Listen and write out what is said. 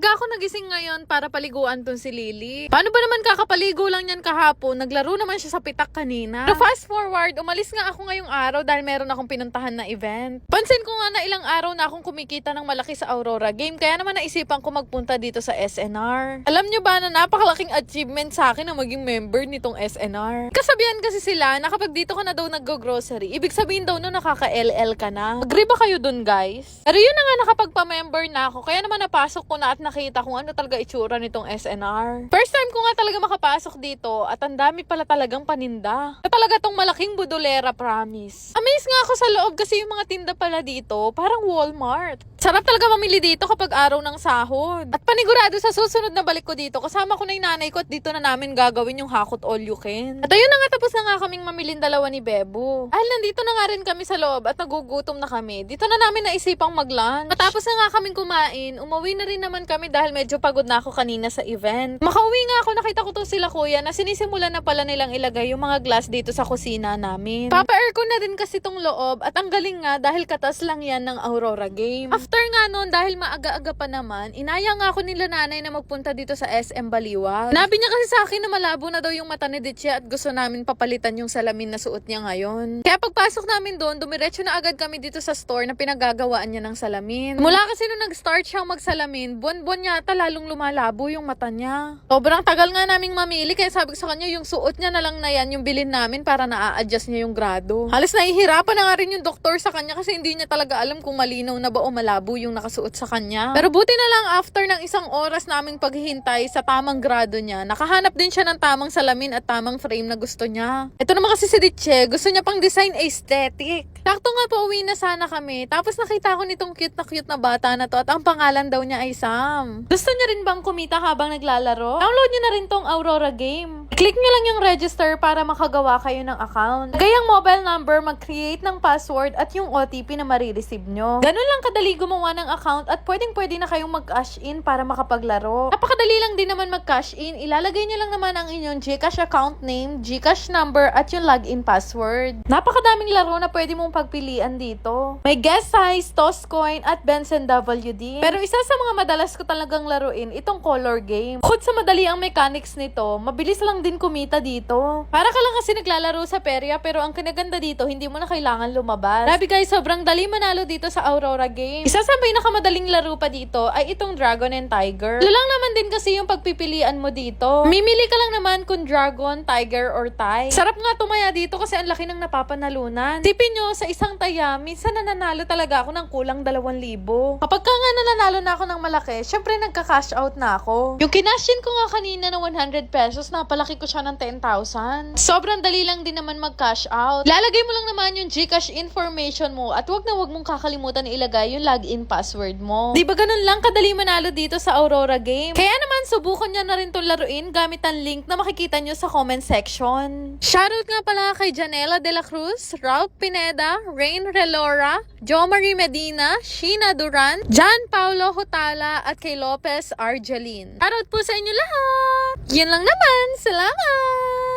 Maaga ako nagising ngayon para paliguan tong si Lily. Paano ba naman kakapaligo lang yan kahapon? Naglaro naman siya sa pitak kanina. Pero fast forward, umalis nga ako ngayong araw dahil meron akong pinuntahan na event. Pansin ko nga na ilang araw na akong kumikita ng malaki sa Aurora Game, kaya naman naisipan ko magpunta dito sa SNR. Alam nyo ba na napakalaking achievement sa akin na maging member nitong SNR? Kasabihan kasi sila na kapag dito ka na daw nag-grocery, ibig sabihin daw no nakaka-LL ka na. Agree ba kayo dun, guys? Pero yun na nga, nakapagpa-member na ako, kaya naman napasok ko na at nakita kung ano talaga itsura nitong SNR. First time ko nga talaga makapasok dito at ang dami pala talagang paninda. At talaga tong malaking budolera, promise. Amazed nga ako sa loob kasi yung mga tinda pala dito, parang Walmart. Sarap talaga mamili dito kapag araw ng sahod. At panigurado sa susunod na balik ko dito, kasama ko na yung nanay ko at dito na namin gagawin yung hakot all you can. At ayun na nga, tapos na nga kaming mamilin dalawa ni Bebo. Ahal, nandito na nga rin kami sa loob at nagugutom na kami. Dito na namin naisipang mag-lunch. Matapos na nga kaming kumain, umuwi na rin naman kami dahil medyo pagod na ako kanina sa event. Makauwi nga ako, nakita ko to sila kuya na sinisimulan na pala nilang ilagay yung mga glass dito sa kusina namin. Papa-aircon na din kasi tong loob at ang galing nga dahil katas lang yan ng Aurora Game. After nga nun, dahil maaga-aga pa naman, inaya nga ako nila nanay na magpunta dito sa SM Baliwag. Nabi niya kasi sa akin na malabo na daw yung mata ni Ditya at gusto namin papalitan yung salamin na suot niya ngayon. Kaya pagpasok namin doon, dumiretso na agad kami dito sa store na pinagagawaan niya ng salamin. Mula kasi nung nag-start siyang magsalamin, buwan-buwan yata lalong lumalabo yung mata niya. Sobrang tagal nga naming mamili, kaya sabi ko sa kanya yung suot niya na lang na yan yung bilhin namin para na-a-adjust niya yung grado. Halos nahihirapan na nga rin yung doktor sa kanya kasi hindi niya talaga alam kung malinaw na ba o malabo yung nakasuot sa kanya. Pero buti na lang after ng isang oras naming paghihintay sa tamang grado niya, nakahanap din siya ng tamang salamin at tamang frame na gusto niya. Ito naman kasi si Ditche, gusto niya pang design aesthetic. Sakto nga po, uwi na sana kami. Tapos nakita ko nitong cute na bata na to at ang pangalan daw niya ay Sam. Gusto niya rin bang kumita habang naglalaro? Download niyo na rin tong Aurora Game. Click niyo lang yung register para makagawa kayo ng account. Lagay ang mobile number, mag-create ng password at yung OTP na marireceive nyo. Ganun lang kadali gumawa ng account at pwedeng-pwede na kayong mag-cash in para makapaglaro. Napakadali lang din naman mag-cash in. Ilalagay niyo lang naman ang inyong GCash account name, GCash number at yung login password. Napakadaming laro na pwede mong pagpilian dito. May Guess Size, Toss Coin at Benson WD. Pero isa sa mga madalas ko talagang laruin, itong color game. Bukod sa madali ang mechanics nito, mabilis lang din kumita dito. Para ka lang kasi naglalaro sa perya, pero ang kinaganda dito, hindi mo na kailangan lumabas. Grabe guys, sobrang dali manalo dito sa Aurora Game. Isa sa pinakamadaling laro pa dito ay itong Dragon and Tiger. Lang naman din kasi yung pagpipilian mo dito. Mimili ka lang naman kung Dragon, Tiger, or Tie. Sarap nga tumaya dito kasi ang laki ng napapanalunan. Tipin nyo, sa isang taya, minsan nananalo talaga ako ng kulang 2,000. Kapag ka nga nananalo na ako ng malaki, syempre nagka-cash out na ako. Yung kinashin ko nga kanina na 100 pesos, napalaki ko siya ng 10,000. Sobrang dali lang din naman mag-cash out. Lalagay mo lang naman yung GCash information mo at wag mong kakalimutan ilagay yung login password mo. Di ba ganun lang kadali manalo dito sa Aurora Game? Kaya naman, subukan nyo na rin itong laruin gamit ang link na makikita nyo sa comment section. Shoutout nga pala kay Janela De La Cruz, Ralph Pineda, Rain Relora, Jo Marie Medina, Sheena Duran, John Paulo Hutala, at kay Lopez Argeline. Shoutout po sa inyo lahat! Yan lang naman! Salamat!